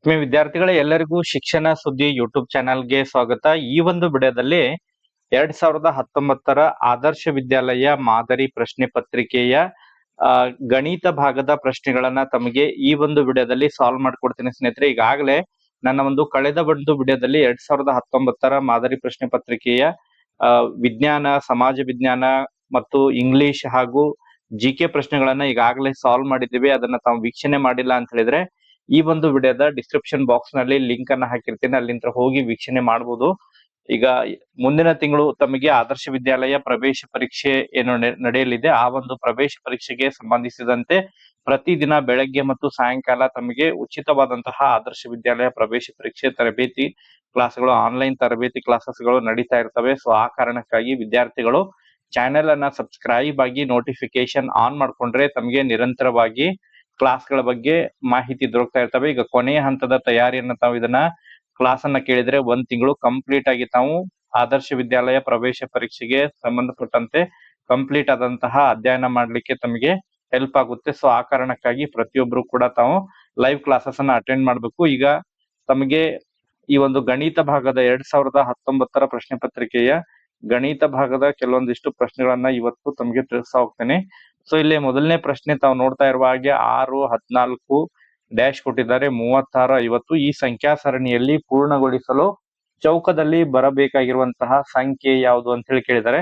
ವಿದ್ಯಾರ್ಥಿಗಳೇ, ಎಲ್ಲರಿಗೂ ಶಿಕ್ಷಣ ಸುದ್ದಿ ಯೂಟ್ಯೂಬ್ ಚಾನೆಲ್ಗೆ ಸ್ವಾಗತ. ಈ ಒಂದು ವಿಡಿಯೋದಲ್ಲಿ 2019ರ ಆದರ್ಶ ವಿದ್ಯಾಲಯ ಮಾದರಿ ಪ್ರಶ್ನೆ ಪತ್ರಿಕೆಯ ಗಣಿತ ಭಾಗದ ಪ್ರಶ್ನೆಗಳನ್ನ ತಮಗೆ ಈ ಒಂದು ವಿಡಿಯೋದಲ್ಲಿ ಸಾಲ್ವ್ ಮಾಡ್ಕೊಡ್ತೀನಿ ಸ್ನೇಹಿತರೆ. ಈಗಾಗಲೇ ನನ್ನ ಒಂದು ಕಳೆದ ಒಂದು ವಿಡಿಯೋದಲ್ಲಿ 2019ರ ಮಾದರಿ ಪ್ರಶ್ನೆ ಪತ್ರಿಕೆಯ ವಿಜ್ಞಾನ, ಸಮಾಜ ವಿಜ್ಞಾನ ಮತ್ತು ಇಂಗ್ಲಿಷ್ ಹಾಗೂ ಜಿಕೆ ಪ್ರಶ್ನೆಗಳನ್ನ ಈಗಾಗಲೇ ಸಾಲ್ವ್ ಮಾಡಿದ್ದೀವಿ. ಅದನ್ನ ತಾವು ವೀಕ್ಷಣೆ ಮಾಡಿಲ್ಲ ಅಂತ ಹೇಳಿದ್ರೆ ಈ ಒಂದು ವಿಡಿಯೋದ ಡಿಸ್ಕ್ರಿಪ್ಷನ್ ಬಾಕ್ಸ್ ನಲ್ಲಿ ಲಿಂಕ್ ಅನ್ನ ಹಾಕಿರ್ತೀನಿ, ಅಲ್ಲಿಂದ ಹೋಗಿ ವೀಕ್ಷಣೆ ಮಾಡಬಹುದು. ಈಗ ಮುಂದಿನ ತಿಂಗಳು ತಮಗೆ ಆದರ್ಶ ವಿದ್ಯಾಲಯ ಪ್ರವೇಶ ಪರೀಕ್ಷೆ ಏನು ನಡೆಯಲಿದೆ, ಆ ಒಂದು ಪ್ರವೇಶ ಪರೀಕ್ಷೆಗೆ ಸಂಬಂಧಿಸಿದಂತೆ ಪ್ರತಿದಿನ ಬೆಳಗ್ಗೆ ಮತ್ತು ಸಾಯಂಕಾಲ ತಮಗೆ ಉಚಿತವಾದಂತಹ ಆದರ್ಶ ವಿದ್ಯಾಲಯ ಪ್ರವೇಶ ಪರೀಕ್ಷೆ ತರಬೇತಿ ಕ್ಲಾಸ್ಗಳು, ಆನ್ಲೈನ್ ತರಬೇತಿ ಕ್ಲಾಸಸ್ಗಳು ನಡೀತಾ ಇರ್ತವೆ. ಸೊ ಆ ಕಾರಣಕ್ಕಾಗಿ ವಿದ್ಯಾರ್ಥಿಗಳು ಚಾನೆಲ್ ಅನ್ನ ಸಬ್ಸ್ಕ್ರೈಬ್ ಆಗಿ ನೋಟಿಫಿಕೇಶನ್ ಆನ್ ಮಾಡ್ಕೊಂಡ್ರೆ ತಮಗೆ ನಿರಂತರವಾಗಿ ಕ್ಲಾಸ್ಗಳ ಬಗ್ಗೆ ಮಾಹಿತಿ ದೊರಕ್ತಾ ಇರ್ತವೆ. ಈಗ ಕೊನೆಯ ಹಂತದ ತಯಾರಿಯನ್ನ ತಾವು ಇದನ್ನ ಕ್ಲಾಸ್ ಅನ್ನ ಕೇಳಿದ್ರೆ 1 ತಿಂಗಳು ಕಂಪ್ಲೀಟ್ ಆಗಿ ತಾವು ಆದರ್ಶ ವಿದ್ಯಾಲಯ ಪ್ರವೇಶ ಪರೀಕ್ಷೆಗೆ ಸಂಬಂಧಪಟ್ಟಂತೆ ಕಂಪ್ಲೀಟ್ ಆದಂತಹ ಅಧ್ಯಯನ ಮಾಡ್ಲಿಕ್ಕೆ ತಮಗೆ ಹೆಲ್ಪ್ ಆಗುತ್ತೆ. ಸೊ ಆ ಕಾರಣಕ್ಕಾಗಿ ಪ್ರತಿಯೊಬ್ರು ಕೂಡ ತಾವು ಲೈವ್ ಕ್ಲಾಸಸ್ ಅನ್ನ ಅಟೆಂಡ್ ಮಾಡ್ಬೇಕು. ಈಗ ತಮಗೆ ಈ ಒಂದು ಗಣಿತ ಭಾಗದ 2019ರ ಪ್ರಶ್ನೆ ಪತ್ರಿಕೆಯ ಗಣಿತ ಭಾಗದ ಕೆಲವೊಂದಿಷ್ಟು ಪ್ರಶ್ನೆಗಳನ್ನ ಇವತ್ತು ತಮಗೆ ತಿಳಿಸ್ತಾ ಹೋಗ್ತೇನೆ. ಸೊ ಇಲ್ಲಿ ಮೊದಲನೇ ಪ್ರಶ್ನೆ ತಾವು ನೋಡ್ತಾ ಇರುವ ಹಾಗೆ 6, 14 ಡ್ಯಾಶ್ ಕೊಟ್ಟಿದ್ದಾರೆ, 36, 50 ಈ ಸಂಖ್ಯಾ ಸರಣಿಯಲ್ಲಿ ಪೂರ್ಣಗೊಳಿಸಲು ಚೌಕದಲ್ಲಿ ಬರಬೇಕಾಗಿರುವಂತಹ ಸಂಖ್ಯೆ ಯಾವುದು ಅಂತ ಹೇಳಿ ಕೇಳಿದ್ದಾರೆ.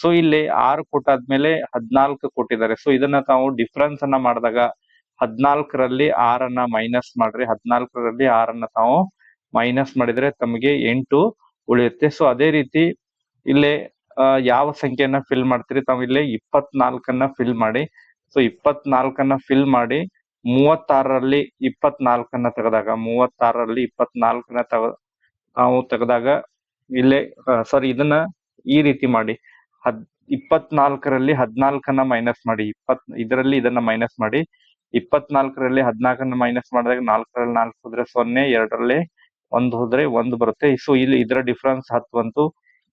ಸೊ ಇಲ್ಲಿ 6 ಕೊಟ್ಟಾದ್ಮೇಲೆ 14 ಕೊಟ್ಟಿದ್ದಾರೆ. ಸೊ ಇದನ್ನ ತಾವು ಡಿಫ್ರೆನ್ಸ್ ಅನ್ನ ಮಾಡಿದಾಗ 14ರಲ್ಲಿ 6ಅನ್ನ ಮೈನಸ್ ಮಾಡ್ರಿ, 14ರಲ್ಲಿ 6ಅನ್ನ ತಾವು ಮೈನಸ್ ಮಾಡಿದ್ರೆ ತಮಗೆ 8 ಉಳಿಯುತ್ತೆ. ಸೊ ಅದೇ ರೀತಿ ಇಲ್ಲಿ ಯಾವ ಸಂಖ್ಯೆಯನ್ನ ಫಿಲ್ ಮಾಡ್ತೀರಿ, ತಾವು ಇಲ್ಲಿ 24ಅನ್ನ ಫಿಲ್ ಮಾಡಿ. ಸೊ 24ಅನ್ನ ಫಿಲ್ ಮಾಡಿ 36ರಲ್ಲಿ 24ಅನ್ನ ತೆಗೆದಾಗ, 36ರಲ್ಲಿ 24ನ ನಾವು ತೆಗೆದಾಗ ಇಲ್ಲೇ ಸಾರಿ ಇದನ್ನ ಈ ರೀತಿ ಮಾಡಿ, 24ರಲ್ಲಿ 14ಅನ್ನ ಮೈನಸ್ ಮಾಡಿ, ಇದರಲ್ಲಿ ಇದನ್ನ ಮೈನಸ್ ಮಾಡಿ, 24ರಲ್ಲಿ 14ಅನ್ನ ಮೈನಸ್ ಮಾಡಿದಾಗ 4ರಲ್ಲಿ 4 ಹೋದ್ರೆ 0, 2ರಲ್ಲಿ 1 ಹೋದ್ರೆ 1 ಬರುತ್ತೆ. ಸೊ ಇಲ್ಲಿ ಇದರ ಡಿಫ್ರೆನ್ಸ್ 10 ಬಂತು,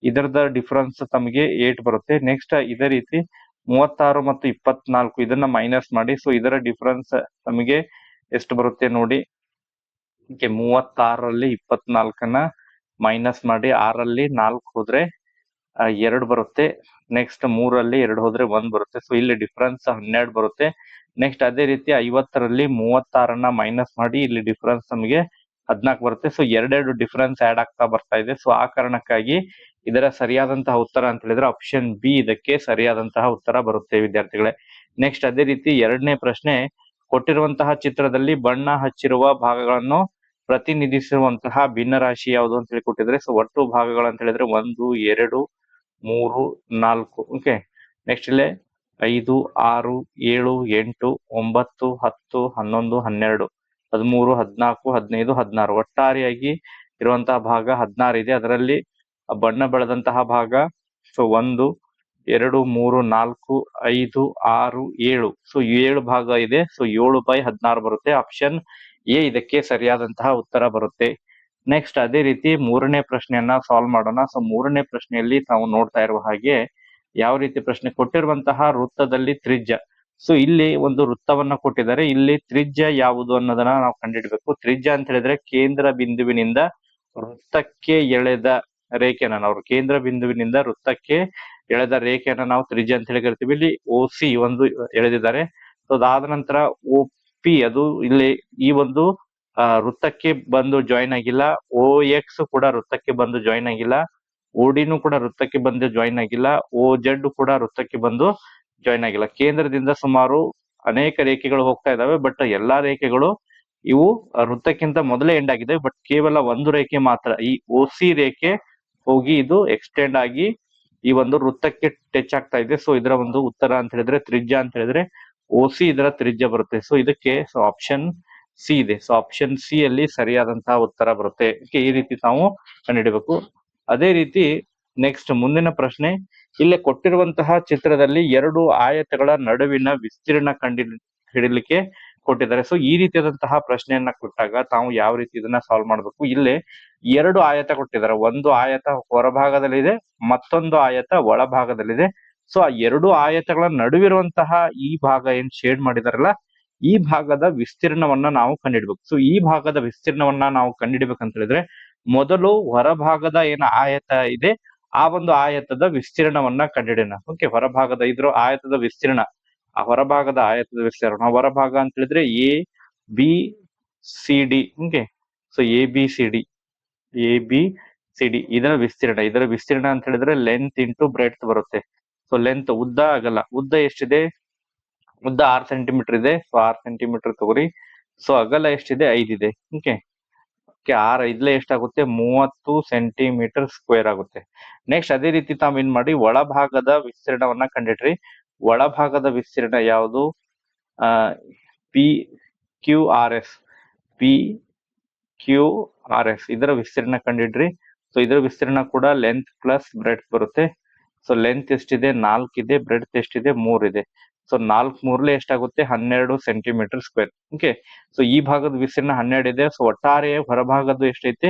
ಇದರದ ಡಿಫ್ರೆನ್ಸ್ ತಮಗೆ 8 ಬರುತ್ತೆ. ನೆಕ್ಸ್ಟ್ ಇದೇ ರೀತಿ 36 ಮತ್ತು 24 ಇದನ್ನ ಮೈನಸ್ ಮಾಡಿ. ಸೊ ಇದರ ಡಿಫ್ರೆನ್ಸ್ ನಮಗೆ ಎಷ್ಟು ಬರುತ್ತೆ ನೋಡಿ. 36ರಲ್ಲಿ 24ಅನ್ನ ಮೈನಸ್ ಮಾಡಿ, 6ರಲ್ಲಿ 4 ಹೋದ್ರೆ 2 ಬರುತ್ತೆ. ನೆಕ್ಸ್ಟ್ 3ರಲ್ಲಿ 2 ಹೋದ್ರೆ 1 ಬರುತ್ತೆ. ಸೊ ಇಲ್ಲಿ ಡಿಫ್ರೆನ್ಸ್ 12 ಬರುತ್ತೆ. ನೆಕ್ಸ್ಟ್ ಅದೇ ರೀತಿ 50ರಲ್ಲಿ 36ಅನ್ನ ಮೈನಸ್ ಮಾಡಿ, ಇಲ್ಲಿ ಡಿಫ್ರೆನ್ಸ್ ನಮಗೆ 14 ಬರುತ್ತೆ. ಸೊ ಎರಡೆರಡು ಡಿಫ್ರೆನ್ಸ್ ಆಡ್ ಆಗ್ತಾ ಬರ್ತಾ ಇದೆ. ಸೊ ಆ ಕಾರಣಕ್ಕಾಗಿ ಇದರ ಸರಿಯಾದಂತಹ ಉತ್ತರ ಅಂತ ಹೇಳಿದ್ರೆ ಆಪ್ಷನ್ ಬಿ ಇದಕ್ಕೆ ಸರಿಯಾದಂತಹ ಉತ್ತರ ಬರುತ್ತೆ ವಿದ್ಯಾರ್ಥಿಗಳೇ. ನೆಕ್ಸ್ಟ್ ಅದೇ ರೀತಿ ಎರಡನೇ ಪ್ರಶ್ನೆ, ಕೊಟ್ಟಿರುವಂತಹ ಚಿತ್ರದಲ್ಲಿ ಬಣ್ಣ ಹಚ್ಚಿರುವ ಭಾಗಗಳನ್ನು ಪ್ರತಿನಿಧಿಸಿರುವಂತಹ ಭಿನ್ನರಾಶಿ ಯಾವುದು ಅಂತ ಹೇಳಿ ಕೊಟ್ಟಿದ್ರೆ. ಸೊ ಒಟ್ಟು ಭಾಗಗಳಂತ ಹೇಳಿದ್ರೆ 1, 2, 3, 4. ಓಕೆ, ನೆಕ್ಸ್ಟ್ ಇಲ್ಲೇ 5, 6, 7, 8, 9, 10, 11, 12, 13, 14, 15, 16 ಒಟ್ಟಾರೆಯಾಗಿ ಇರುವಂತಹ ಭಾಗ 16 ಇದೆ. ಅದರಲ್ಲಿ ಬಣ್ಣ ಬೆಳೆದಂತಹ ಭಾಗ ಸೊ 1, 2, 3, 4, 5, 6, 7. ಸೊ 7 ಭಾಗ ಇದೆ. ಸೊ 7/16 ಬರುತ್ತೆ. ಆಪ್ಷನ್ ಎ ಇದಕ್ಕೆ ಸರಿಯಾದಂತಹ ಉತ್ತರ ಬರುತ್ತೆ. ನೆಕ್ಸ್ಟ್ ಅದೇ ರೀತಿ ಮೂರನೇ ಪ್ರಶ್ನೆಯನ್ನ ಸಾಲ್ವ್ ಮಾಡೋಣ. ಸೊ ಮೂರನೇ ಪ್ರಶ್ನೆಯಲ್ಲಿ ತಾವು ನೋಡ್ತಾ ಇರುವ ಹಾಗೆ ಯಾವ ರೀತಿ ಪ್ರಶ್ನೆ ಕೊಟ್ಟಿರುವಂತಹ ವೃತ್ತದಲ್ಲಿ ತ್ರಿಜ್ಯ. ಸೊ ಇಲ್ಲಿ ಒಂದು ವೃತ್ತವನ್ನ ಕೊಟ್ಟಿದ್ದಾರೆ, ಇಲ್ಲಿ ತ್ರಿಜ್ಯ ಯಾವುದು ಅನ್ನೋದನ್ನ ನಾವು ಕಂಡುಹಿಡಬೇಕು. ತ್ರಿಜ್ಯ ಅಂತ ಹೇಳಿದ್ರೆ ಕೇಂದ್ರ ಬಿಂದುವಿನಿಂದ ವೃತ್ತಕ್ಕೆ ಎಳೆದ ರೇಖೆನ ನಾವು ಕೇಂದ್ರ ಬಿಂದುವಿನಿಂದ ವೃತ್ತಕ್ಕೆ ಎಳೆದ ರೇಖೆಯನ್ನ ನಾವು ತ್ರಿಜ್ಯ ಅಂತ ಹೇಳಿ ಕರಿತೀವಿ. ಇಲ್ಲಿ OC ಒಂದು ಎಳೆದಿದ್ದಾರೆ. ಸೊ ಅದಾದ ನಂತರ OP ಅದು ಇಲ್ಲಿ ಈ ಒಂದು ವೃತ್ತಕ್ಕೆ ಬಂದು ಜಾಯಿನ್ ಆಗಿಲ್ಲ. OX ಕೂಡ ವೃತ್ತಕ್ಕೆ ಬಂದು ಜಾಯಿನ್ ಆಗಿಲ್ಲ. ODನು ಕೂಡ ವೃತ್ತಕ್ಕೆ ಬಂದು ಜಾಯಿನ್ ಆಗಿಲ್ಲ. OZ ಕೂಡ ವೃತ್ತಕ್ಕೆ ಬಂದು ಜಾಯಿನ್ ಆಗಿಲ್ಲ. ಕೇಂದ್ರದಿಂದ ಸುಮಾರು ಅನೇಕ ರೇಖೆಗಳು ಹೋಗ್ತಾ ಇದಾವೆ, ಬಟ್ ಎಲ್ಲಾ ರೇಖೆಗಳು ಇವು ವೃತ್ತಕ್ಕಿಂತ ಮೊದಲೇ ಎಂಡ್ ಆಗಿದೆ. ಬಟ್ ಕೇವಲ ಒಂದು ರೇಖೆ ಮಾತ್ರ, ಈ OC ರೇಖೆ ಹೋಗಿ ಇದು ಎಕ್ಸ್ಟೆಂಡ್ ಆಗಿ ಈ ಒಂದು ವೃತ್ತಕ್ಕೆ ಟಚ್ ಆಗ್ತಾ ಇದೆ. ಸೊ ಇದರ ಒಂದು ಉತ್ತರ ಅಂತ ಹೇಳಿದ್ರೆ ತ್ರಿಜ್ಯ ಅಂತ ಹೇಳಿದ್ರೆ OC ಇದರ ತ್ರಿಜ್ಯ ಬರುತ್ತೆ. ಸೊ ಇದಕ್ಕೆ ಸೊ ಆಪ್ಷನ್ ಸಿ ಇದೆ. ಸೊ ಆಪ್ಷನ್ ಸಿ ಅಲ್ಲಿ ಸರಿಯಾದಂತಹ ಉತ್ತರ ಬರುತ್ತೆ. ಈ ರೀತಿ ನಾವು ಕಂಡುಹಿಡಬೇಕು. ಅದೇ ರೀತಿ ನೆಕ್ಸ್ಟ್ ಮುಂದಿನ ಪ್ರಶ್ನೆ, ಇಲ್ಲಿ ಕೊಟ್ಟಿರುವಂತಹ ಚಿತ್ರದಲ್ಲಿ 2 ಆಯತಗಳ ನಡುವಿನ ವಿಸ್ತೀರ್ಣ ಹಿಡಿಲಿಕ್ಕೆ ಕೊಟ್ಟಿದ್ದಾರೆ. ಸೊ ಈ ರೀತಿಯಾದಂತಹ ಪ್ರಶ್ನೆಯನ್ನ ಕೊಟ್ಟಾಗ ತಾವು ಯಾವ ರೀತಿ ಇದನ್ನ ಸಾಲ್ವ್ ಮಾಡ್ಬೇಕು. ಇಲ್ಲಿ 2 ಆಯತ ಕೊಟ್ಟಿದ್ದಾರೆ, ಒಂದು ಆಯತ ಹೊರಭಾಗದಲ್ಲಿದೆ, ಮತ್ತೊಂದು ಆಯತ ಒಳಭಾಗದಲ್ಲಿದೆ. ಸೊ ಆ 2 ಆಯತಗಳ ನಡುವಿರುವಂತಹ ಈ ಭಾಗ ಏನ್ ಶೇಡ್ ಮಾಡಿದಾರಲ್ಲ, ಈ ಭಾಗದ ವಿಸ್ತೀರ್ಣವನ್ನ ನಾವು ಕಂಡುಹಿಡಬೇಕು. ಸೊ ಈ ಭಾಗದ ವಿಸ್ತೀರ್ಣವನ್ನ ನಾವು ಕಂಡುಹಿಡಬೇಕಂತ ಹೇಳಿದ್ರೆ ಮೊದಲು ಹೊರಭಾಗದ ಏನ ಆಯತ ಇದೆ ಆ ಒಂದು ಆಯತದ ವಿಸ್ತೀರ್ಣವನ್ನ ಕಂಡುಹಿಡಿಯೋಣ. ಓಕೆ, ಹೊರಭಾಗದ ಇದ್ರ ಆಯತದ ವಿಸ್ತೀರ್ಣ, ಆ ಹೊರಭಾಗದ ಆಯತದ ವಿಸ್ತೀರ್ಣ, ಹೊರಭಾಗ ಅಂತ ಹೇಳಿದ್ರೆ A B C D. Okay, so A B C D ಇದರ ವಿಸ್ತೀರ್ಣ ಅಂತ ಹೇಳಿದ್ರೆ ಲೆಂತ್ ಇಂಟು ಬ್ರೆಡ್ತ್ ಬರುತ್ತೆ. ಸೊ ಲೆಂತ್ ಉದ್ದ ಆಗಲ್ಲ, ಉದ್ದ ಎಷ್ಟಿದೆ, ಉದ್ದ 6 ಸೆಂಟಿಮೀಟರ್ ಇದೆ. ಸೊ 6 ಸೆಂಟಿಮೀಟರ್ ತಗೋರಿ. ಸೊ ಅಗಲ ಎಷ್ಟಿದೆ, 5 ಇದೆ. ಓಕೆ, 6 5 ಎಷ್ಟಾಗುತ್ತೆ, 30 ಸೆಂಟಿಮೀಟರ್ ಸ್ಕ್ವೇರ್ ಆಗುತ್ತೆ. ನೆಕ್ಸ್ಟ್ ಅದೇ ರೀತಿ ತಾವ್ ಏನ್ ಮಾಡಿ ಒಳಭಾಗದ ವಿಸ್ತೀರ್ಣವನ್ನ ಕಂಡಿಡ್ರಿ. ಒಳಭಾಗದ ವಿಸ್ತೀರ್ಣ ಯಾವುದು, ಪಿ ಕ್ಯೂ ಆರ್ ಎಸ್ ಇದರ ವಿಸ್ತೀರ್ಣ ಕಂಡಿಡ್ರಿ. ಸೊ ಇದರ ವಿಸ್ತೀರ್ಣ ಕೂಡ ಲೆಂತ್ ಪ್ಲಸ್ ಬ್ರೆಡ್ತ್ ಬರುತ್ತೆ. ಸೊ ಲೆಂತ್ ಎಷ್ಟಿದೆ, 4 ಇದೆ. ಬ್ರೆಡ್ತ್ ಎಷ್ಟಿದೆ, 3 ಇದೆ. ಸೊ 4 ಮೂರ್ಲೆ ಎಷ್ಟಾಗುತ್ತೆ, 12 ಸೆಂಟಿಮೀಟರ್ ಸ್ಕ್ವೇರ್. ಓಕೆ, ಸೊ ಈ ಭಾಗದ ವಿಸ್ತೀರ್ಣ 12 ಇದೆ. ಸೊ ಒಟ್ಟಾರೆ ಹೊರಭಾಗದ್ದು ಎಷ್ಟೈತೆ,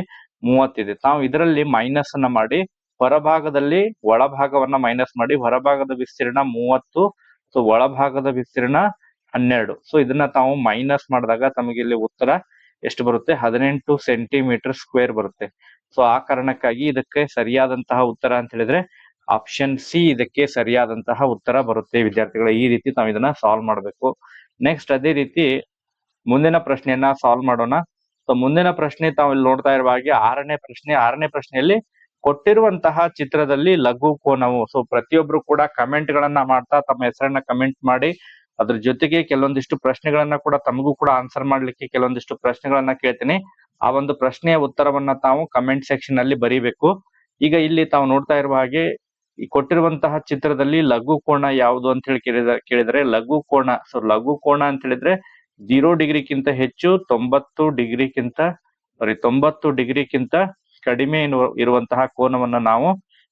30 ಇದೆ. ತಾವು ಇದರಲ್ಲಿ ಮೈನಸ್ ಅನ್ನ ಮಾಡಿ ಹೊರಭಾಗದಲ್ಲಿ ಒಳಭಾಗವನ್ನ ಮೈನಸ್ ಮಾಡಿ ಹೊರಭಾಗದ ವಿಸ್ತೀರ್ಣ 30. ಸೊ ಒಳಭಾಗದ ವಿಸ್ತೀರ್ಣ 12. ಸೊ ಇದನ್ನ ತಾವು ಮೈನಸ್ ಮಾಡಿದಾಗ ತಮಗೆ ಇಲ್ಲಿ ಉತ್ತರ ಎಷ್ಟು ಬರುತ್ತೆ, 18 ಸೆಂಟಿಮೀಟರ್ ಸ್ಕ್ವೇರ್ ಬರುತ್ತೆ. ಸೊ ಆ ಕಾರಣಕ್ಕಾಗಿ ಇದಕ್ಕೆ ಸರಿಯಾದಂತಹ ಉತ್ತರ ಅಂತ ಹೇಳಿದ್ರೆ ಆಪ್ಷನ್ ಸಿ ಇದಕ್ಕೆ ಸರಿಯಾದಂತಹ ಉತ್ತರ ಬರುತ್ತೆ ವಿದ್ಯಾರ್ಥಿಗಳ. ಈ ರೀತಿ ತಾವು ಇದನ್ನ ಸಾಲ್ವ್ ಮಾಡಬೇಕು. ನೆಕ್ಸ್ಟ್ ಅದೇ ರೀತಿ ಮುಂದಿನ ಪ್ರಶ್ನೆಯನ್ನ ಸಾಲ್ವ್ ಮಾಡೋಣ. ಸೊ ಮುಂದಿನ ಪ್ರಶ್ನೆ ತಾವು ಇಲ್ಲಿ ನೋಡ್ತಾ ಇರುವ ಹಾಗೆ 6ನೇ ಪ್ರಶ್ನೆಯಲ್ಲಿ ಕೊಟ್ಟಿರುವಂತಹ ಚಿತ್ರದಲ್ಲಿ ಲಘು ಕೋನವು. ಸೊ ಪ್ರತಿಯೊಬ್ರು ಕೂಡ ಕಮೆಂಟ್ ಗಳನ್ನ ಮಾಡ್ತಾ ತಮ್ಮ ಹೆಸರನ್ನ ಕಮೆಂಟ್ ಮಾಡಿ, ಅದ್ರ ಜೊತೆಗೆ ಕೆಲವೊಂದಿಷ್ಟು ಪ್ರಶ್ನೆಗಳನ್ನ ಕೂಡ ತಮಗೂ ಕೂಡ ಆನ್ಸರ್ ಮಾಡ್ಲಿಕ್ಕೆ ಕೆಲವೊಂದಿಷ್ಟು ಪ್ರಶ್ನೆಗಳನ್ನ ಕೇಳ್ತೀನಿ. ಆ ಒಂದು ಪ್ರಶ್ನೆಯ ಉತ್ತರವನ್ನ ತಾವು ಕಮೆಂಟ್ ಸೆಕ್ಷನ್ ಅಲ್ಲಿ ಬರೀಬೇಕು. ಈಗ ಇಲ್ಲಿ ತಾವು ನೋಡ್ತಾ ಇರುವ ಹಾಗೆ ಈ ಕೊಟ್ಟಿರುವಂತಹ ಚಿತ್ರದಲ್ಲಿ ಲಘು ಕೋನ ಯಾವುದು ಅಂತ ಹೇಳಿ ಕೇಳಿದರೆ ಲಘು ಕೋನ. ಸೊ ಲಘು ಕೋನ ಅಂತ ಹೇಳಿದ್ರೆ 0 ಡಿಗ್ರಿಗಿಂತ ಹೆಚ್ಚು 90 ಡಿಗ್ರಿಗಿಂತ ಕಡಿಮೆ ಇರುವಂತಹ ಕೋನವನ್ನ ನಾವು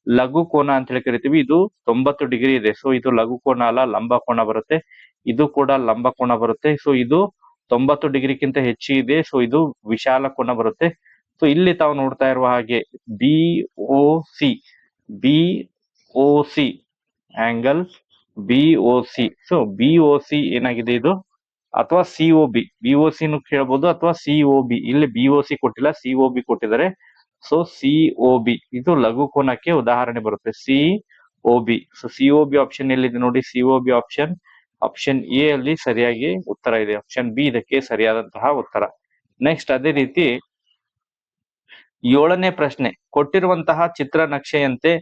ಲಘು ಕೋನ ಅಂತ ಹೇಳಿ ಕರಿತೀವಿ. ಇದು 90 ಡಿಗ್ರಿ ಇದೆ. ಸೊ ಇದು ಲಘು ಕೋನ ಅಲ್ಲ, ಲಂಬ ಕೋನ ಬರುತ್ತೆ. ಇದು ಕೂಡ ಲಂಬ ಕೋನ ಬರುತ್ತೆ. ಸೊ ಇದು 90 ಡಿಗ್ರಿಗಿಂತ ಹೆಚ್ಚು ಇದೆ. ಸೊ ಇದು ವಿಶಾಲ ಕೋನ ಬರುತ್ತೆ. ಸೊ ಇಲ್ಲಿ ತಾವು ನೋಡ್ತಾ ಇರುವ ಹಾಗೆ ಬಿಒಸಿ ಆಂಗಲ್ ಬಿಒಸಿ. ಸೊ ಬಿಒಸಿ ಏನಾಗಿದೆ ಇದು, ಅಥವಾ ಸಿಒಬಿ, ಬಿಒಸಿನು ಕೇಳಬಹುದು ಅಥವಾ ಸಿಒಬಿ. ಇಲ್ಲಿ ಬಿಒಸಿ ಕೊಟ್ಟಿಲ್ಲ, ಸಿಒಬಿ ಕೊಟ್ಟಿದ್ದಾರೆ. ಸೊ ಸಿಒಬಿ ಇದು ಲಘು ಕೋನಕ್ಕೆ ಉದಾಹರಣೆ ಬರುತ್ತೆ, ಸಿಒಬಿ. ಸೊ ಸಿಒಬಿ ಆಪ್ಷನ್ ಎಲ್ಲಿದೆ ನೋಡಿ, ಸಿಒಬಿ ಆಪ್ಷನ್ ಎ ಅಲ್ಲಿ ಸರಿಯಾಗಿ ಉತ್ತರ ಇದೆ. ಆಪ್ಷನ್ ಬಿ ಇದಕ್ಕೆ ಸರಿಯಾದಂತಹ ಉತ್ತರ. ನೆಕ್ಸ್ಟ್ ಅದೇ ರೀತಿ 7ನೇ ಪ್ರಶ್ನೆ, ಕೊಟ್ಟಿರುವಂತಹ ಚಿತ್ರ ನಕ್ಷೆಯಂತೆ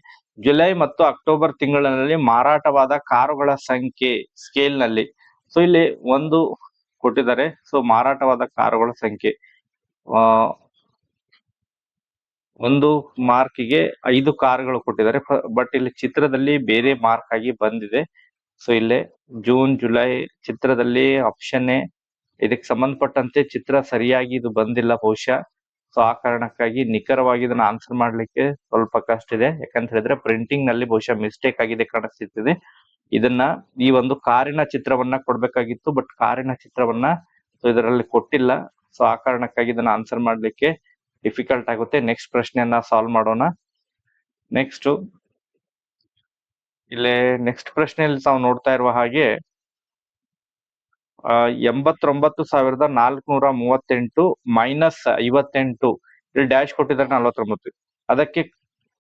ಜುಲೈ ಮತ್ತು ಅಕ್ಟೋಬರ್ ತಿಂಗಳಲ್ಲಿ ಮಾರಾಟವಾದ ಕಾರುಗಳ ಸಂಖ್ಯೆ ಸ್ಕೇಲ್ ನಲ್ಲಿ. ಸೊ ಇಲ್ಲಿ ಒಂದು ಕೊಟ್ಟಿದ್ದಾರೆ. ಸೊ ಮಾರಾಟವಾದ ಕಾರುಗಳ ಸಂಖ್ಯೆ ಒಂದು ಮಾರ್ಕ್ಗೆ 5 ಕಾರುಗಳು ಕೊಟ್ಟಿದ್ದಾರೆ. ಬಟ್ ಇಲ್ಲಿ ಚಿತ್ರದಲ್ಲಿ ಬೇರೆ ಮಾರ್ಕ್ ಆಗಿ ಬಂದಿದೆ. ಸೊ ಇಲ್ಲೇ ಜೂನ್ ಜುಲೈ ಚಿತ್ರದಲ್ಲಿ ಆಪ್ಷನ್ ಎ ಇದಕ್ಕೆ ಸಂಬಂಧಪಟ್ಟಂತೆ ಚಿತ್ರ ಸರಿಯಾಗಿ ಇದು ಬಂದಿಲ್ಲ ಬಹುಶಃ. ಸೊ ಆ ಕಾರಣಕ್ಕಾಗಿ ನಿಖರವಾಗಿ ಇದನ್ನ ಆನ್ಸರ್ ಮಾಡ್ಲಿಕ್ಕೆ ಸ್ವಲ್ಪ ಕಷ್ಟ ಇದೆ. ಯಾಕಂತ ಹೇಳಿದ್ರೆ ಪ್ರಿಂಟಿಂಗ್ ನಲ್ಲಿ ಬಹುಶಃ ಮಿಸ್ಟೇಕ್ ಆಗಿದೆ ಕಾಣಿಸ್ತಿದೆ. ಇದನ್ನ ಈ ಒಂದು ಕಾರಿನ ಚಿತ್ರವನ್ನ ಕೊಡ್ಬೇಕಾಗಿತ್ತು, ಬಟ್ ಕಾರಿನ ಚಿತ್ರವನ್ನ ಇದರಲ್ಲಿ ಕೊಟ್ಟಿಲ್ಲ. ಸೊ ಆ ಕಾರಣಕ್ಕಾಗಿ ಇದನ್ನ ಆನ್ಸರ್ ಮಾಡ್ಲಿಕ್ಕೆ ಡಿಫಿಕಲ್ಟ್ ಆಗುತ್ತೆ. ನೆಕ್ಸ್ಟ್ ಪ್ರಶ್ನೆಯನ್ನ ಸಾಲ್ವ್ ಮಾಡೋಣ. ನೆಕ್ಸ್ಟ್ ಪ್ರಶ್ನೆಯಲ್ಲಿ ತಾವು ನೋಡ್ತಾ ಇರುವ ಹಾಗೆ 89,438 ಮೈನಸ್ 58 ಇಲ್ಲಿ ಡ್ಯಾಶ್ ಕೊಟ್ಟಿದ್ದಾರೆ 49. ಅದಕ್ಕೆ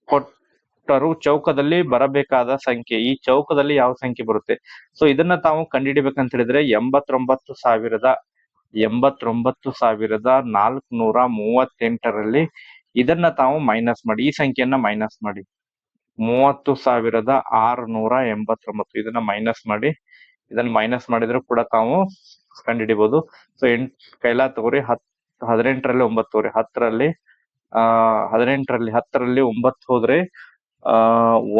ಕೊಟ್ಟರು ಚೌಕದಲ್ಲಿ ಬರಬೇಕಾದ ಸಂಖ್ಯೆ. ಈ ಚೌಕದಲ್ಲಿ ಯಾವ ಸಂಖ್ಯೆ ಬರುತ್ತೆ? ಸೊ ಇದನ್ನ ತಾವು ಕಂಡುಹಿಡಿಬೇಕಂತ ಹೇಳಿದ್ರೆ 89,438ರಲ್ಲಿ ಇದನ್ನ ತಾವು ಮೈನಸ್ ಮಾಡಿ, ಈ ಸಂಖ್ಯೆಯನ್ನ ಮೈನಸ್ ಮಾಡಿ. 30,689 ಇದನ್ನ ಮೈನಸ್ ಮಾಡಿ. ಇದನ್ನ ಮೈನಸ್ ಮಾಡಿದ್ರು ಕೂಡ ತಾವು ಕಂಡುಹಿಡಿಬಹುದು. ಸೊ ಕೈಲಾ ತಗೋರಿ. 18ರಲ್ಲಿ 9 ತಗೋರಿ. 10ರಲ್ಲಿ 9 ಹೋದ್ರೆ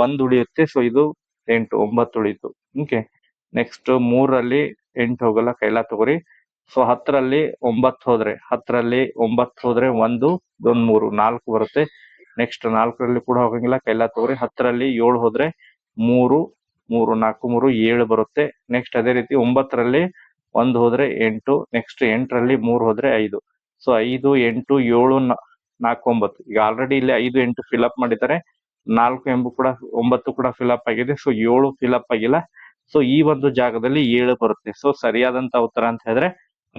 1 ಉಳಿಯುತ್ತೆ. ಸೊ ಇದು 8, 9 ಉಳಿಯಿತು. ಓಕೆ, ನೆಕ್ಸ್ಟ್ 3ರಲ್ಲಿ 8 ಹೋಗಲ್ಲ, ಕೈಲಾ ತಗೋರಿ. ಸೊ 10ರಲ್ಲಿ 9 ಹೋದ್ರೆ 1 3 4 ಬರುತ್ತೆ. ನೆಕ್ಸ್ಟ್ 4ರಲ್ಲಿ ಕೂಡ ಹೋಗಂಗಿಲ್ಲ, ಕೈಲಾ ತಗೋರಿ. 10ರಲ್ಲಿ 7 ಹೋದ್ರೆ 3 3 4 3 7 ಬರುತ್ತೆ. ನೆಕ್ಸ್ಟ್ ಅದೇ ರೀತಿ 9ರಲ್ಲಿ 1 ಹೋದ್ರೆ 8. ನೆಕ್ಸ್ಟ್ 8ರಲ್ಲಿ 3 ಹೋದ್ರೆ 5. ಸೊ 5 8 7 4 9. ಈಗ ಆಲ್ರೆಡಿ ಇಲ್ಲಿ 5 8 ಫಿಲ್ ಅಪ್ ಮಾಡಿದ್ದಾರೆ. 4 ಎಂಬು ಕೂಡ 9 ಕೂಡ ಫಿಲ್ ಅಪ್ ಆಗಿದೆ. ಸೊ 7 ಫಿಲ್ ಅಪ್ ಆಗಿಲ್ಲ. ಸೊ ಈ ಒಂದು ಜಾಗದಲ್ಲಿ 7 ಬರುತ್ತೆ. ಸೊ ಸರಿಯಾದಂತಹ ಉತ್ತರ ಅಂತ ಹೇಳಿದ್ರೆ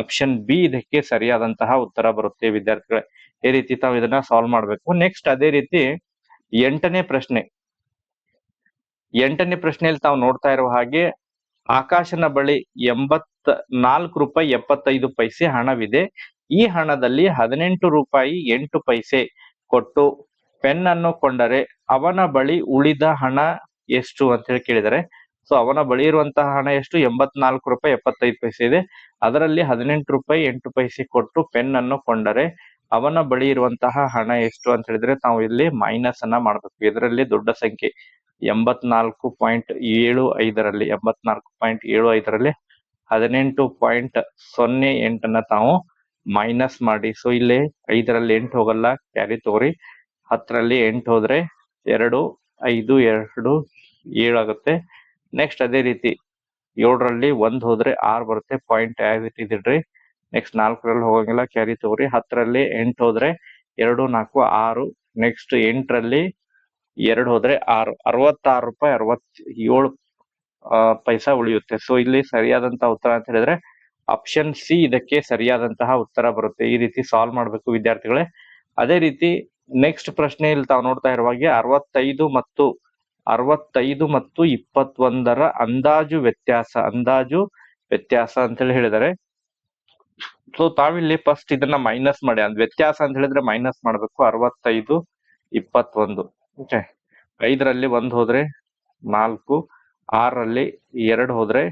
ಆಪ್ಷನ್ ಬಿ ಇದಕ್ಕೆ ಸರಿಯಾದಂತಹ ಉತ್ತರ ಬರುತ್ತೆ ವಿದ್ಯಾರ್ಥಿಗಳೇ. ಈ ರೀತಿ ತಾವು ಇದನ್ನ ಸಾಲ್ವ್ ಮಾಡ್ಬೇಕು. ನೆಕ್ಸ್ಟ್ ಅದೇ ರೀತಿ 8ನೇ ಪ್ರಶ್ನೆ. 8ನೇ ಪ್ರಶ್ನೆಯಲ್ಲಿ ತಾವು ನೋಡ್ತಾ ಇರುವ ಹಾಗೆ ಆಕಾಶನ ಬಳಿ 84 ರೂಪಾಯಿ 75 ಪೈಸೆ ಹಣವಿದೆ. ಈ ಹಣದಲ್ಲಿ 18 ರೂಪಾಯಿ 8 ಪೈಸೆ ಕೊಟ್ಟು ಪೆನ್ ಅನ್ನು ಕೊಂಡರೆ ಅವನ ಬಳಿ ಉಳಿದ ಹಣ ಎಷ್ಟು ಅಂತ ಹೇಳಿ ಕೇಳಿದರೆ, ಸೊ ಅವನ ಬಳಿ ಇರುವಂತಹ ಹಣ ಎಷ್ಟು? 84 ರೂಪಾಯಿ 75 ಪೈಸೆ ಇದೆ. ಅದರಲ್ಲಿ 18 ರೂಪಾಯಿ 8 ಪೈಸೆ ಕೊಟ್ಟು ಪೆನ್ ಅನ್ನು ಕೊಂಡರೆ ಅವನ ಬಳಿ ಇರುವಂತಹ ಹಣ ಎಷ್ಟು ಅಂತ ಹೇಳಿದ್ರೆ ತಾವು ಇಲ್ಲಿ ಮೈನಸ್ ಅನ್ನ ಮಾಡ್ಬೇಕು. ಇದರಲ್ಲಿ ದೊಡ್ಡ ಸಂಖ್ಯೆ 84.75ರಲ್ಲಿ 84.75ರಲ್ಲಿ 18.08 ತಾವು ಮೈನಸ್ ಮಾಡಿ. ಸೊ ಇಲ್ಲಿ 5ರಲ್ಲಿ 8 ಹೋಗಲ್ಲ, ಕ್ಯಾರಿ ತಗೋರಿ. 10ರಲ್ಲಿ 8 ಹೋದ್ರೆ 2 5 2 7 ಆಗುತ್ತೆ. ನೆಕ್ಸ್ಟ್ ಅದೇ ರೀತಿ 7ರಲ್ಲಿ 1 ಹೋದ್ರೆ 6 ಬರುತ್ತೆ. ಪಾಯಿಂಟ್ ಆಸ್ ಇಟ್ ಇದ್ರಿ. ನೆಕ್ಸ್ಟ್ 4ರಲ್ಲಿ ಹೋಗಂಗಿಲ್ಲ, ಕ್ಯಾರಿ ತಗೋರಿ. 10ರಲ್ಲಿ 8 ಹೋದ್ರೆ 2 4 6. ನೆಕ್ಸ್ಟ್ 8ರಲ್ಲಿ 2 ಹೋದ್ರೆ 6. 66 ರೂಪಾಯಿ 67 ಪೈಸಾ ಉಳಿಯುತ್ತೆ. ಸೊ ಇಲ್ಲಿ ಸರಿಯಾದಂತಹ ಉತ್ತರ ಅಂತ ಹೇಳಿದ್ರೆ ಆಪ್ಷನ್ ಸಿ ಇದಕ್ಕೆ ಸರಿಯಾದಂತಹ ಉತ್ತರ ಬರುತ್ತೆ. ಈ ರೀತಿ ಸಾಲ್ವ್ ಮಾಡ್ಬೇಕು ವಿದ್ಯಾರ್ಥಿಗಳೇ. ಅದೇ ರೀತಿ ನೆಕ್ಸ್ಟ್ ಪ್ರಶ್ನೆಯಲ್ಲಿ ತಾವು ನೋಡ್ತಾ ಇರುವಾಗೆ 65 ಮತ್ತು 21ರ ಅಂದಾಜು ವ್ಯತ್ಯಾಸ ಅಂತ ಹೇಳಿ ಹೇಳಿದ್ದಾರೆ. ಸೊ ತಾವಿಲ್ಲಿ ಫಸ್ಟ್ ಇದನ್ನ ಮೈನಸ್ ಮಾಡಿ, ವ್ಯತ್ಯಾಸ ಅಂತ ಹೇಳಿದ್ರೆ ಮೈನಸ್ ಮಾಡ್ಬೇಕು. 65 21. ಓಕೆ, 5ರಲ್ಲಿ 1 ಹೋದ್ರೆ 4, 6ರಲ್ಲಿ 2 ಹೋದ್ರೆ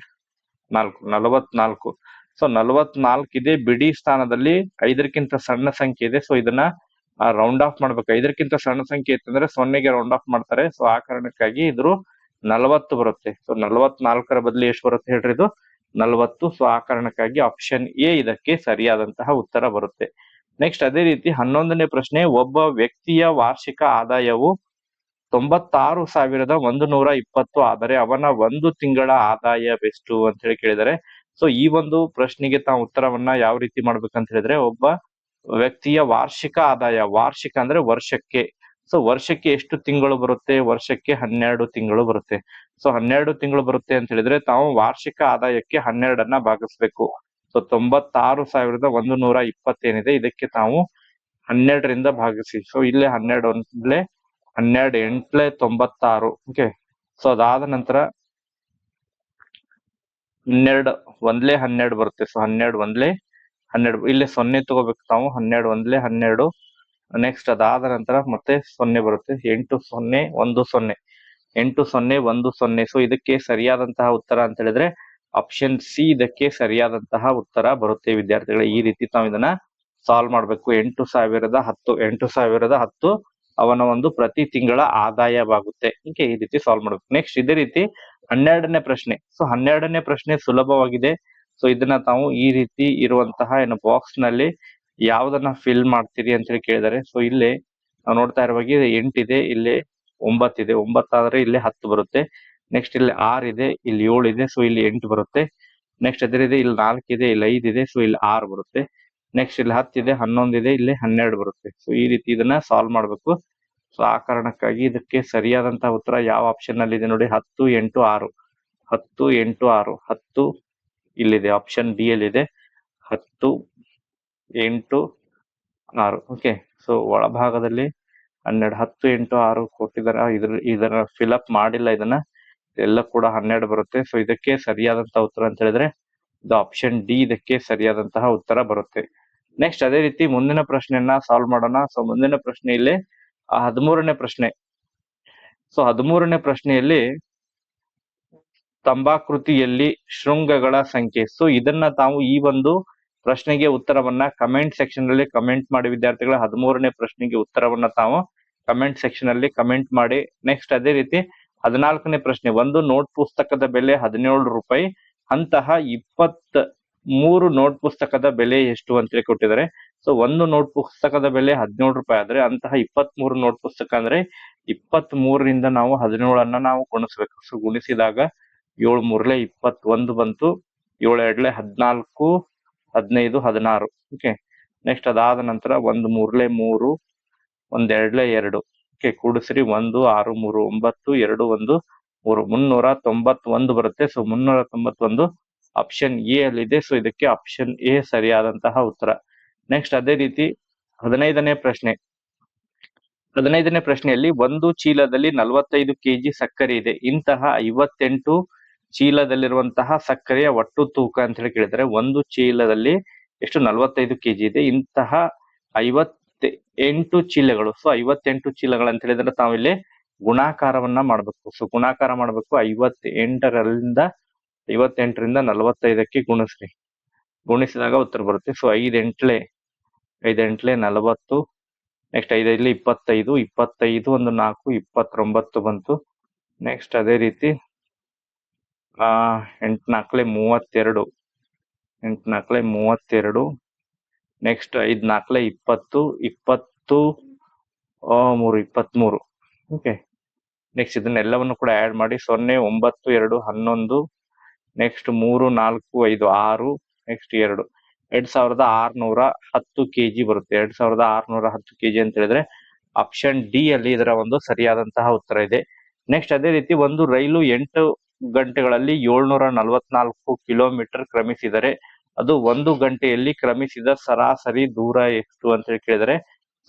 4, 44. ಸೊ 44 ಇದೆ. ಬಿಡಿ ಸ್ಥಾನದಲ್ಲಿ 5ಕ್ಕಿಂತ ಸಣ್ಣ ಸಂಖ್ಯೆ ಇದೆ. ಸೊ ಇದನ್ನ ರೌಂಡ್ ಆಫ್ ಮಾಡ್ಬೇಕು. 5ಕ್ಕಿಂತ ಸಣ್ಣ ಸಂಖ್ಯೆ ಇತ್ತಂದ್ರೆ 0ಗೆ ರೌಂಡ್ ಆಫ್ ಮಾಡ್ತಾರೆ. ಸೊ ಆ ಕಾರಣಕ್ಕಾಗಿ ಇದ್ರು 40 ಬರುತ್ತೆ. ಸೊ 44ರ ಬದಲು ಎಷ್ಟು ಬರುತ್ತೆ ಹೇಳ್ರಿ? ಇದು 40. ಸೊ ಆ ಕಾರಣಕ್ಕಾಗಿ ಆಪ್ಷನ್ ಎ ಇದಕ್ಕೆ ಸರಿಯಾದಂತಹ ಉತ್ತರ ಬರುತ್ತೆ. ನೆಕ್ಸ್ಟ್ ಅದೇ ರೀತಿ 11ನೇ ಪ್ರಶ್ನೆ. ಒಬ್ಬ ವ್ಯಕ್ತಿಯ ವಾರ್ಷಿಕ ಆದಾಯವು 96,120 ಆದರೆ ಅವನ ಒಂದು ತಿಂಗಳ ಆದಾಯವೆಷ್ಟು ಅಂತ ಹೇಳಿ ಕೇಳಿದರೆ, ಸೊ ಈ ಒಂದು ಪ್ರಶ್ನೆಗೆ ತಾವು ಉತ್ತರವನ್ನ ಯಾವ ರೀತಿ ಮಾಡ್ಬೇಕಂತ ಹೇಳಿದ್ರೆ, ಒಬ್ಬ ವ್ಯಕ್ತಿಯ ವಾರ್ಷಿಕ ಆದಾಯ, ವಾರ್ಷಿಕ ಅಂದ್ರೆ ವರ್ಷಕ್ಕೆ. ಸೊ ವರ್ಷಕ್ಕೆ ಎಷ್ಟು ತಿಂಗಳು ಬರುತ್ತೆ? ವರ್ಷಕ್ಕೆ 12 ತಿಂಗಳು ಬರುತ್ತೆ. ಸೊ 12 ತಿಂಗಳು ಬರುತ್ತೆ ಅಂತ ಹೇಳಿದ್ರೆ ತಾವು ವಾರ್ಷಿಕ ಆದಾಯಕ್ಕೆ 12ಅನ್ನ ಭಾಗಿಸ್ಬೇಕು. ಸೊ 96,120 ಏನಿದೆ ಇದಕ್ಕೆ ತಾವು 12ರಿಂದ ಭಾಗಿಸಿ. ಸೊ ಇಲ್ಲೇ 12 ಒಂದ್ಲೆ 12 8ಲೆ 96. ಓಕೆ, ಸೊ ಅದಾದ ನಂತರ 12 ಒಂದ್ಲೆ 12 ಬರುತ್ತೆ. ಸೊ 12 ಒಂದ್ಲೆ 12, ಇಲ್ಲಿ 0 ತಗೋಬೇಕು ತಾವು. 12 ಒಂದ್ಲೆ 12. ನೆಕ್ಸ್ಟ್ ಅದಾದ ನಂತರ ಮತ್ತೆ 0 ಬರುತ್ತೆ. 8 0 1 0, 8 0 1 0. ಸೊ ಇದಕ್ಕೆ ಸರಿಯಾದಂತಹ ಉತ್ತರ ಅಂತ ಹೇಳಿದ್ರೆ ಆಪ್ಷನ್ ಸಿ ಇದಕ್ಕೆ ಸರಿಯಾದಂತಹ ಉತ್ತರ ಬರುತ್ತೆ ವಿದ್ಯಾರ್ಥಿಗಳೇ. ಈ ರೀತಿ ತಾವು ಇದನ್ನ ಸಾಲ್ವ್ ಮಾಡ್ಬೇಕು. 8,010 ಅವನ ಒಂದು ಪ್ರತಿ ತಿಂಗಳ ಆದಾಯವಾಗುತ್ತೆ. ಓಕೆ, ಈ ರೀತಿ ಸಾಲ್ವ್ ಮಾಡ್ಬೇಕು. ನೆಕ್ಸ್ಟ್ ಇದೇ ರೀತಿ 12ನೇ ಪ್ರಶ್ನೆ. ಸೊ 12ನೇ ಪ್ರಶ್ನೆ ಸುಲಭವಾಗಿದೆ. ಸೊ ಇದನ್ನ ತಾವು ಈ ರೀತಿ ಇರುವಂತಹ ಬಾಕ್ಸ್ ನಲ್ಲಿ ಯಾವ್ದನ್ನ ಫಿಲ್ ಮಾಡ್ತೀರಿ ಅಂತ ಹೇಳಿ ಕೇಳಿದಾರೆ. ಸೊ ಇಲ್ಲಿ ನಾವು ನೋಡ್ತಾ ಇರುವಾಗ 8 ಇದೆ, ಇಲ್ಲಿ 9 ಇದೆ. 9 ಆದ್ರೆ ಇಲ್ಲಿ 10 ಬರುತ್ತೆ. ನೆಕ್ಸ್ಟ್ ಇಲ್ಲಿ 6 ಇದೆ, ಇಲ್ಲಿ 7 ಇದೆ. ಸೊ ಇಲ್ಲಿ 8 ಬರುತ್ತೆ. ನೆಕ್ಸ್ಟ್ ಅದೇ ಇದೆ, ಇಲ್ಲಿ 4 ಇದೆ, ಇಲ್ಲಿ 5 ಇದೆ. ಸೊ ಇಲ್ಲಿ 6 ಬರುತ್ತೆ. ನೆಕ್ಸ್ಟ್ ಇಲ್ಲಿ 10 ಇದೆ, 11 ಇದೆ, ಇಲ್ಲಿ 12 ಬರುತ್ತೆ. ಸೊ ಈ ರೀತಿ ಇದನ್ನ ಸಾಲ್ವ್ ಮಾಡ್ಬೇಕು. ಸೊ ಆ ಕಾರಣಕ್ಕಾಗಿ ಇದಕ್ಕೆ ಸರಿಯಾದಂತಹ ಉತ್ತರ ಯಾವ ಆಪ್ಷನ್ ಅಲ್ಲಿ ಇದೆ ನೋಡಿ? 10 8 6, 10 8 6, 10 ಇಲ್ಲಿದೆ. ಆಪ್ಷನ್ ಡಿ ಅಲ್ಲಿ ಇದೆ 10 8 6. ಓಕೆ, ಸೊ ಒಳಭಾಗದಲ್ಲಿ 12 10 8 6 ಕೊಟ್ಟಿದ್ದಾರೆ. ಇದನ್ನ ಫಿಲ್ ಅಪ್ ಮಾಡಿಲ್ಲ. ಇದನ್ನ ಎಲ್ಲ ಕೂಡ 12 ಬರುತ್ತೆ. ಸೊ ಇದಕ್ಕೆ ಸರಿಯಾದಂತಹ ಉತ್ತರ ಅಂತ ಹೇಳಿದ್ರೆ ಇದು ಆಪ್ಷನ್ ಡಿ ಇದಕ್ಕೆ ಸರಿಯಾದಂತಹ ಉತ್ತರ ಬರುತ್ತೆ. ನೆಕ್ಸ್ಟ್ ಅದೇ ರೀತಿ ಮುಂದಿನ ಪ್ರಶ್ನೆಯನ್ನ ಸಾಲ್ವ್ ಮಾಡೋಣ. ಸೊ ಮುಂದಿನ ಪ್ರಶ್ನೆಯಲ್ಲಿ 13ನೇ ಪ್ರಶ್ನೆ. ಸೊ 13ನೇ ಪ್ರಶ್ನೆಯಲ್ಲಿ ಸ್ತಂಭಾಕೃತಿಯಲ್ಲಿ ಶೃಂಗಗಳ ಸಂಖ್ಯೆ. ಸೊ ಇದನ್ನ ತಾವು ಈ ಒಂದು ಪ್ರಶ್ನೆಗೆ ಉತ್ತರವನ್ನ ಕಮೆಂಟ್ ಸೆಕ್ಷನ್ ಅಲ್ಲಿ ಕಮೆಂಟ್ ಮಾಡಿ ವಿದ್ಯಾರ್ಥಿಗಳ. 13ನೇ ಪ್ರಶ್ನೆಗೆ ಉತ್ತರವನ್ನ ತಾವು ಕಮೆಂಟ್ ಸೆಕ್ಷನ್ ಅಲ್ಲಿ ಕಮೆಂಟ್ ಮಾಡಿ. ನೆಕ್ಸ್ಟ್ ಅದೇ ರೀತಿ 14ನೇ ಪ್ರಶ್ನೆ. ಒಂದು ನೋಟ್ ಪುಸ್ತಕದ ಬೆಲೆ 17 ರೂಪಾಯಿ. ಅಂತಹ 23 ನೋಟ್ ಪುಸ್ತಕದ ಬೆಲೆ ಎಷ್ಟು ಅಂತೇಳಿ ಕೊಟ್ಟಿದ್ದಾರೆ. ಸೊ ಒಂದು ನೋಟ್ ಪುಸ್ತಕದ ಬೆಲೆ 17 ರೂಪಾಯಿ ಆದ್ರೆ ಅಂತಹ 23 ನೋಟ್ ಪುಸ್ತಕ ಅಂದ್ರೆ 23ರಿಂದ ನಾವು 17ಅನ್ನ ನಾವು ಗುಣಿಸ್ಬೇಕು. ಸೊ ಗುಣಿಸಿದಾಗ 7 3 21 ಬಂತು. 7 2 14, 15 16. ಓಕೆ, ನೆಕ್ಸ್ಟ್ ಅದಾದ ನಂತರ 1 3 3, 1 2 2. ಓಕೆ, ಕೂಡಿಸ್ರಿ 1 6 3 9, 2 1 391 ಬರುತ್ತೆ. ಸೊ 391 ಆಪ್ಷನ್ ಎ ಅಲ್ಲಿದೆ. ಸೊ ಇದಕ್ಕೆ ಆಪ್ಷನ್ ಎ ಸರಿಯಾದಂತಹ ಉತ್ತರ. ನೆಕ್ಸ್ಟ್ ಅದೇ ರೀತಿ 15ನೇ ಪ್ರಶ್ನೆ. 15ನೇ ಪ್ರಶ್ನೆಯಲ್ಲಿ ಒಂದು ಚೀಲದಲ್ಲಿ 45 ಕೆಜಿ ಸಕ್ಕರೆ ಇದೆ. ಇಂತಹ 58 ಚೀಲದಲ್ಲಿರುವಂತಹ ಸಕ್ಕರೆಯ ಒಟ್ಟು ತೂಕ ಅಂತ ಹೇಳಿ ಕೇಳಿದರೆ, ಒಂದು ಚೀಲದಲ್ಲಿ ಎಷ್ಟು 45 ಕೆಜಿ ಇದೆ. ಇಂತಹ 58 ಚೀಲಗಳು. ಸೊ 58 ಚೀಲಗಳು ಅಂತ ಹೇಳಿದ್ರೆ ತಾವಿಲ್ಲಿ ಗುಣಾಕಾರವನ್ನ ಮಾಡಬೇಕು. ಸೊ ಗುಣಾಕಾರ ಮಾಡಬೇಕು. 58ರಿಂದ 45ಕ್ಕೆ ಗುಣಿಸ್ರಿ. ಗುಣಿಸಿದಾಗ ಉತ್ತರ ಬರುತ್ತೆ. ಸೊ 5 ಎಂಟ್ಲೆ 40. ನೆಕ್ಸ್ಟ್ 5 25, 25 ಒಂದು 4, 29 ಬಂತು. ನೆಕ್ಸ್ಟ್ ಅದೇ ರೀತಿ 8 4 32, 8 4 32. ನೆಕ್ಸ್ಟ್ 5 4 20, 23. ಓಕೆ. ನೆಕ್ಸ್ಟ್ ಇದನ್ನೆಲ್ಲವನ್ನು ಕೂಡ ಆಡ್ ಮಾಡಿ 0 9 2 11. ನೆಕ್ಸ್ಟ್ 3 4 5 6. ನೆಕ್ಸ್ಟ್ 2 2610 ಕೆಜಿ ಬರುತ್ತೆ. 2610 ಕೆಜಿ ಅಂತ ಹೇಳಿದ್ರೆ ಆಪ್ಷನ್ ಡಿ ಅಲ್ಲಿ ಇದರ ಒಂದು ಸರಿಯಾದಂತಹ ಉತ್ತರ ಇದೆ. ನೆಕ್ಸ್ಟ್ ಅದೇ ರೀತಿ ಒಂದು ರೈಲು 8 ಗಂಟೆಗಳಲ್ಲಿ 744 ಕಿಲೋಮೀಟರ್ ಕ್ರಮಿಸಿದರೆ ಅದು 1 ಗಂಟೆಯಲ್ಲಿ ಕ್ರಮಿಸಿದ ಸರಾಸರಿ ದೂರ ಎಷ್ಟು ಅಂತ ಹೇಳಿ ಕೇಳಿದರೆ,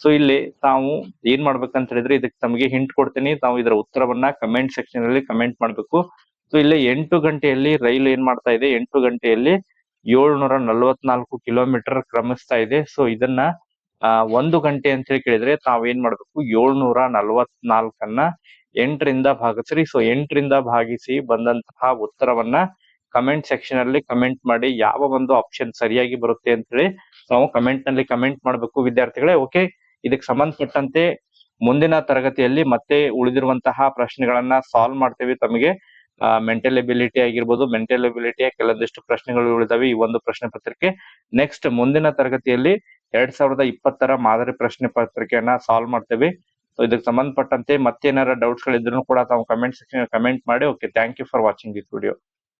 ಸೊ ಇಲ್ಲಿ ತಾವು ಏನ್ ಮಾಡ್ಬೇಕಂತ ಹೇಳಿದ್ರೆ, ಇದಕ್ಕೆ ತಮಗೆ ಹಿಂಟ್ ಕೊಡ್ತೀನಿ. ತಾವು ಇದರ ಉತ್ತರವನ್ನ ಕಮೆಂಟ್ ಸೆಕ್ಷನ್ ಅಲ್ಲಿ ಕಮೆಂಟ್ ಮಾಡ್ಬೇಕು. ಸೊ ಇಲ್ಲಿ 8 ಗಂಟೆಯಲ್ಲಿ ರೈಲು ಏನ್ ಮಾಡ್ತಾ ಇದೆ, 8 ಗಂಟೆಯಲ್ಲಿ 744 ಕಿಲೋಮೀಟರ್ ಕ್ರಮಿಸ್ತಾ ಇದೆ. ಸೊ ಇದನ್ನ 1 ಗಂಟೆ ಅಂತ ಹೇಳಿ ಕೇಳಿದ್ರೆ ತಾವೇನ್ ಮಾಡ್ಬೇಕು, 744 8ರಿಂದ ಭಾಗಿಸ್ರಿ. ಸೊ 8ರಿಂದ ಭಾಗಿಸಿ ಬಂದಂತಹ ಉತ್ತರವನ್ನ ಕಮೆಂಟ್ ಸೆಕ್ಷನ್ ಅಲ್ಲಿ ಕಮೆಂಟ್ ಮಾಡಿ. ಯಾವ ಒಂದು ಆಪ್ಷನ್ ಸರಿಯಾಗಿ ಬರುತ್ತೆ ಅಂತ ಹೇಳಿ ನಾವು ಕಮೆಂಟ್ ನಲ್ಲಿ ಕಮೆಂಟ್ ಮಾಡ್ಬೇಕು ವಿದ್ಯಾರ್ಥಿಗಳೇ. ಓಕೆ, ಇದಕ್ಕೆ ಸಂಬಂಧಪಟ್ಟಂತೆ ಮುಂದಿನ ತರಗತಿಯಲ್ಲಿ ಮತ್ತೆ ಉಳಿದಿರುವಂತಹ ಪ್ರಶ್ನೆಗಳನ್ನ ಸಾಲ್ವ್ ಮಾಡ್ತೇವೆ. ತಮಗೆ ಮೆಂಟಲ್ ಎಬಿಲಿಟಿ ಆಗಿರ್ಬೋದು, ಮೆಂಟಲ್ ಎಬಿಲಿಟಿಯ ಕೆಲವೊಂದಿಷ್ಟು ಪ್ರಶ್ನೆಗಳು ಉಳಿದವೆ ಈ ಒಂದು ಪ್ರಶ್ನೆ ಪತ್ರಿಕೆ. ನೆಕ್ಸ್ಟ್ ಮುಂದಿನ ತರಗತಿಯಲ್ಲಿ 2020ರ ಮಾದರಿ ಪ್ರಶ್ನೆ ಪತ್ರಿಕೆಯನ್ನ ಸಾಲ್ವ್ ಮಾಡ್ತೇವೆ. ಸೊ ಇದಕ್ಕೆ ಸಂಬಂಧಪಟ್ಟಂತೆ ಮತ್ತೇನಾರ ಡೌಟ್ಸ್ ಗಳಿದ್ರು ಕೂಡ ತಾವು ಕಮೆಂಟ್ ಸೆಕ್ಷನ್ ಕಮೆಂಟ್ ಮಾಡಿ. Okay, thank you for watching this video.